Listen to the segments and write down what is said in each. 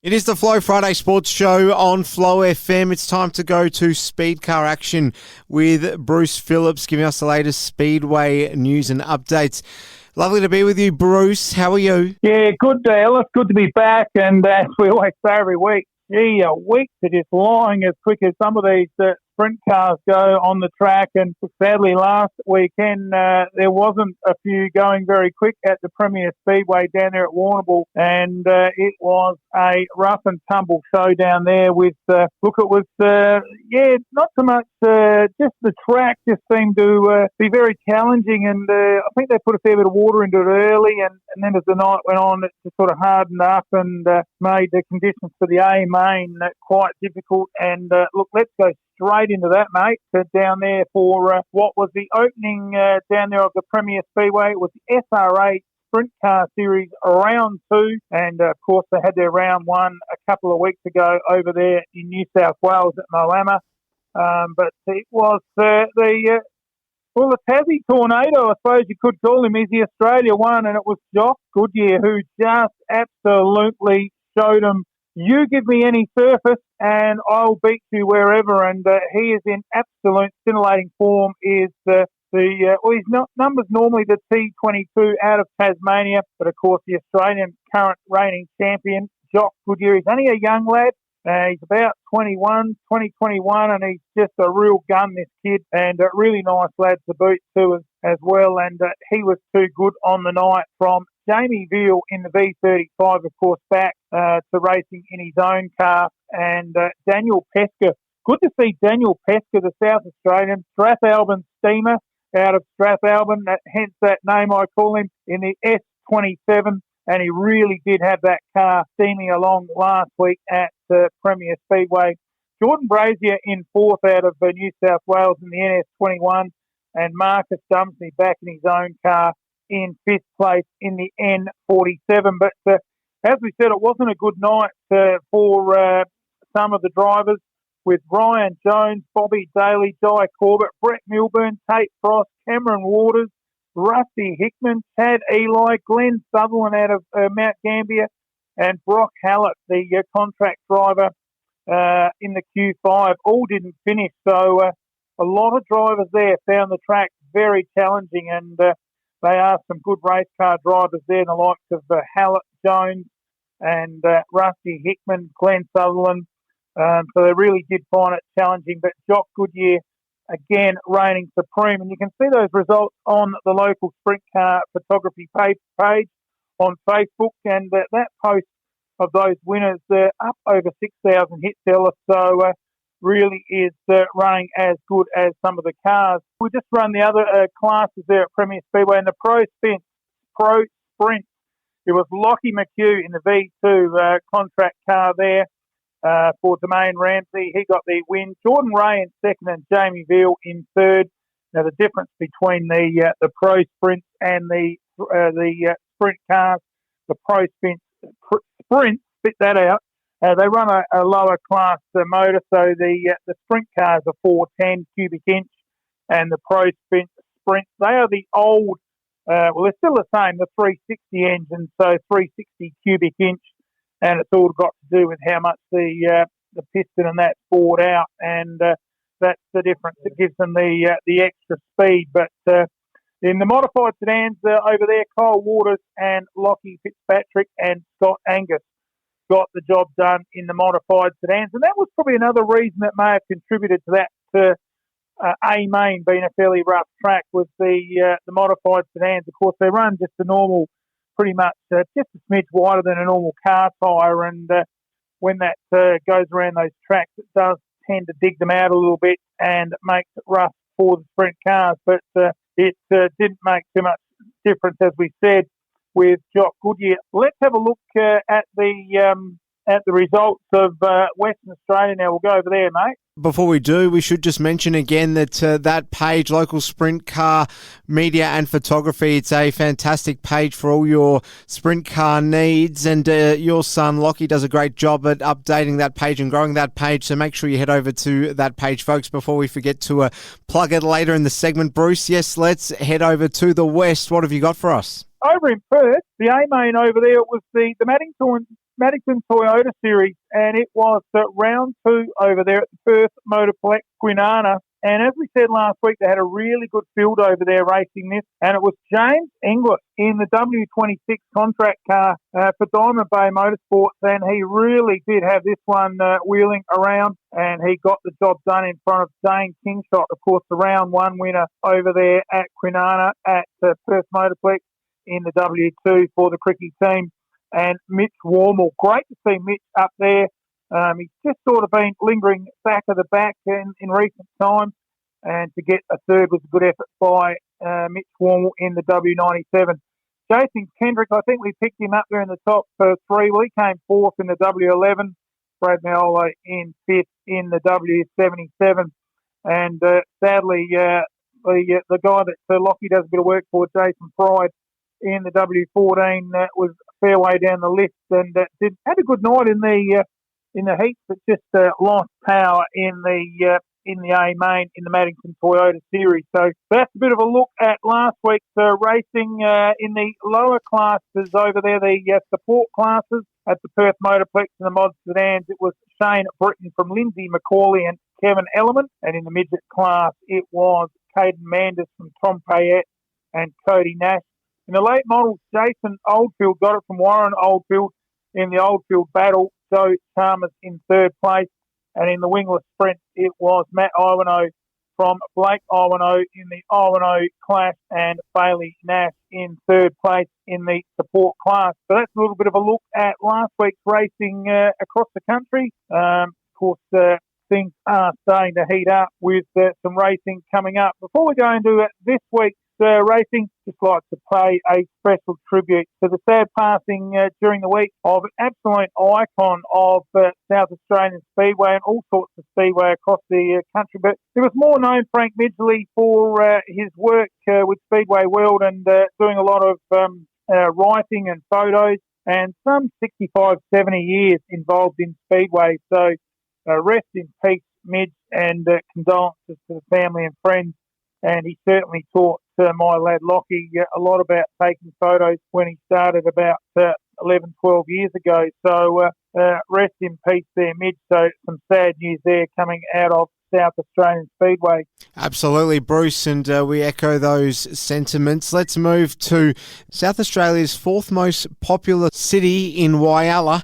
It is the Flow Friday Sports Show on Flow FM. It's time to go to speed car action with Bruce Phillips, giving us the latest Speedway news and updates. Lovely to be with you, Bruce. How are you? Yeah, good, Ellis. Good to be back. And as we always say every week, weeks are just lying as quick as some of these sprint cars go on the track. And sadly, last weekend, there wasn't a few going very quick at the Premier Speedway down there at Warrnambool. And it was a rough and tumble show down there with, not so much, just the track just seemed to be very challenging. And I think they put a fair bit of water into it early. And then as the night went on, it just sort of hardened up and made the conditions for the A main quite difficult. And look, let's go straight into that, mate. Down there for what was the opening down there of the Premier Speedway. It was the SRA Sprint Car Series Round 2. And, of course, they had their Round 1 a couple of weeks ago over there in New South Wales at Whyalla. But it was the Tassie Tornado, I suppose you could call him, is the Australia one. And it was Jock Goodyear who just absolutely showed him, you give me any surface and I'll beat you wherever. And he is in absolute scintillating form. His numbers normally the T22 out of Tasmania, but of course the Australian current reigning champion, Jock Goodyear. He's only a young lad. He's about 21, and he's just a real gun, this kid, and a really nice lad to boot too as well. And he was too good on the night, from Jamie Veal in the V35, of course, back to racing in his own car, and Daniel Pesker. Good to see Daniel Pesker, the South Australian Strathalbyn steamer out of Strathalbyn, hence that name I call him, in the S27. And he really did have that car steaming along last week at Premier Speedway. Jordan Brazier in fourth out of New South Wales in the NS21, and Marcus Dumsney back in his own car in fifth place in the N47. But as we said, it wasn't a good night for some of the drivers, with Ryan Jones, Bobby Daly, Jai Corbett, Brett Milburn, Tate Frost, Cameron Waters, Rusty Hickman, Chad Eli, Glenn Sutherland out of Mount Gambier, and Brock Hallett, the contract driver in the Q5, all didn't finish. So a lot of drivers there found the track very challenging, and they are some good race car drivers there, the likes of Hallett, Jones, and Rusty Hickman, Glenn Sutherland. So they really did find it challenging. But Jock Goodyear, again, reigning supreme. And you can see those results on the local sprint car photography page on Facebook. And that post of those winners, up over 6,000 hits, Ellis. So really is running as good as some of the cars. We just run the other classes there at Premier Speedway. And the Pro Sprint, it was Lockie McHugh in the V2 contract car there. For Domain Ramsey, he got the win. Jordan Ray in second and Jamie Veal in third. Now the difference between the Pro Sprints and the sprint cars, the Pro Sprint, spit that out. They run a lower class motor, so the sprint cars are 410 cubic inch, and the Pro Sprint, they are the old. They're still the same, the 360 engine, so 360 cubic inch. And it's all got to do with how much the piston and that's bored out, and that's the difference that gives them the extra speed. But in the modified sedans over there, Kyle Waters and Lockie Fitzpatrick and Scott Angus got the job done in the modified sedans, and that was probably another reason that may have contributed to that. A main being a fairly rough track, was the modified sedans. Of course, they run just the normal, pretty much just a smidge wider than a normal car tyre, and when that goes around those tracks, it does tend to dig them out a little bit and makes it rough for the sprint cars. But it didn't make too much difference, as we said, with Jock Goodyear. Let's have a look at the results of Western Australia now. We'll go over there, mate. Before we do, we should just mention again that that page, Local Sprint Car Media and Photography, it's a fantastic page for all your sprint car needs, and your son Lockie does a great job at updating that page and growing that page, so make sure you head over to that page, folks, before we forget to plug it later in the segment. Bruce, yes, let's head over to the west. What have you got for us? Over in Perth, the A-main over there, it was the Maddington Toyota Series, and it was round 2 over there at the Perth Motorplex, Kwinana. And as we said last week, they had a really good field over there racing this, and it was James Inglis in the W26 contract car for Diamond Bay Motorsports, and he really did have this one wheeling around, and he got the job done in front of Dane Kingshot, of course, the round 1 winner over there at Kwinana at Perth Motorplex in the W2 for the Cricket team. And Mitch Warmel, great to see Mitch up there. He's just sort of been lingering back of the back in recent times, and to get a third was a good effort by Mitch Warmel in the W97. Jason Kendrick, I think we picked him up there in the top 3. Well, he came 4th in the W11. Brad Meolo in 5th in the W77. And sadly, the guy that Lockie does a bit of work for, Jason Pride, in the W14 was a fair way down the list, and had a good night in the heats, but just lost power in the A main in the Maddington Toyota Series. So that's a bit of a look at last week's racing in the lower classes over there, the support classes at the Perth Motorplex and the Mod Sedans. It was Shane Britton from Lindsay McCauley and Kevin Elliman, and in the midget class it was Caden Manders from Tom Payette and Cody Nash. In the late models, Jason Oldfield got it from Warren Oldfield in the Oldfield battle. Joe Chalmers in 3rd place. And in the wingless sprint, it was Matt Iwano from Blake Iwano in the Iwano class, and Bailey Nash in 3rd place in the support class. So that's a little bit of a look at last week's racing across the country. Of course, things are starting to heat up with some racing coming up. Before we go into this week's racing, just like to pay a special tribute to the sad passing during the week of an absolute icon of South Australian Speedway and all sorts of Speedway across the country. But it was more known, Frank Midgley, for his work with Speedway World and doing a lot of writing and photos, and some 65, 70 years involved in Speedway. So rest in peace, Midge, and condolences to the family and friends. And he certainly taught my lad Lockie a lot about taking photos when he started about 11, 12 years ago. So rest in peace there, Midge. So some sad news there coming out of South Australian Speedway. Absolutely, Bruce, and we echo those sentiments. Let's move to South Australia's 4th most popular city in Whyalla.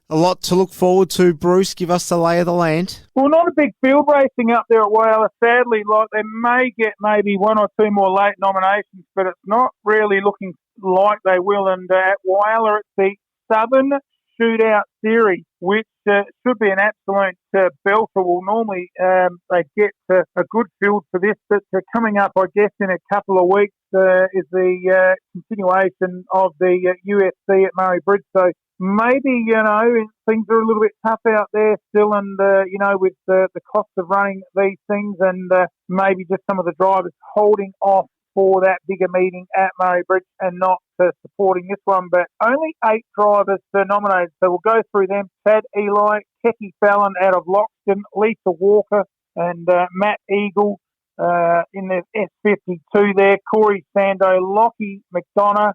A lot to look forward to, Bruce. Give us the lay of the land. Well, not a big field racing up there at Whyalla, sadly. Like, they may get maybe 1 or 2 more late nominations, but it's not really looking like they will. And at Whyalla, it's the Southern Shootout Series, which should be an absolute belter. Well, normally they get a good field for this, but coming up, I guess, in a couple of weeks is the continuation of the UFC at Murray Bridge. So maybe, things are a little bit tough out there still, and, with the cost of running these things, and maybe just some of the drivers holding off for that bigger meeting at Murray Bridge and not supporting this one. But only 8 drivers nominated, so we'll go through them. Chad Eli, Kecky Fallon out of Loxton, Lisa Walker and Matt Eagle in the S52 there, Corey Sando, Lockie McDonough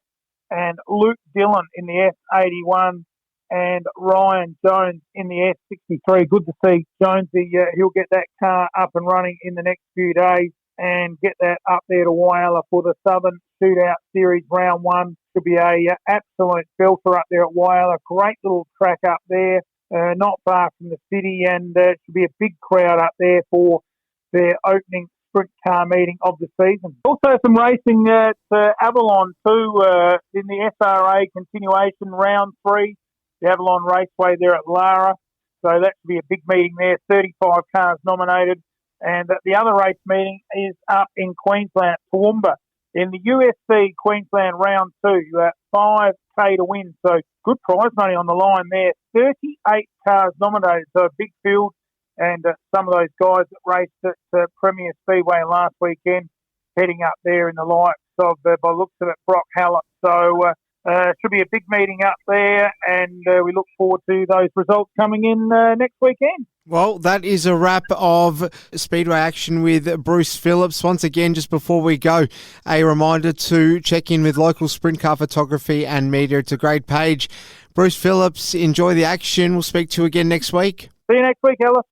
and Luke Dillon in the S81, and Ryan Jones in the S63. Good to see Jonesy. He'll get that car up and running in the next few days and get that up there to Whyalla for the Southern Shootout Series Round 1. Should be a absolute belter up there at Whyalla. Great little track up there, not far from the city, and should be a big crowd up there for their opening sprint car meeting of the season. Also some racing at Avalon too, in the SRA continuation Round 3, the Avalon Raceway there at Lara. So that should be a big meeting there, 35 cars nominated. And the other race meeting is up in Queensland, Toowoomba, in the UFC Queensland Round 2, $5,000 to win. So good prize money on the line there. 38 cars nominated, so a big field. And some of those guys that raced at Premier Speedway last weekend heading up there in the likes of, by looks of it, Brock Hallett. So Should be a big meeting up there, and we look forward to those results coming in next weekend. Well, that is a wrap of Speedway action with Bruce Phillips. Once again, just before we go, a reminder to check in with local sprint car photography and media. It's a great page. Bruce Phillips, enjoy the action. We'll speak to you again next week. See you next week, Alice.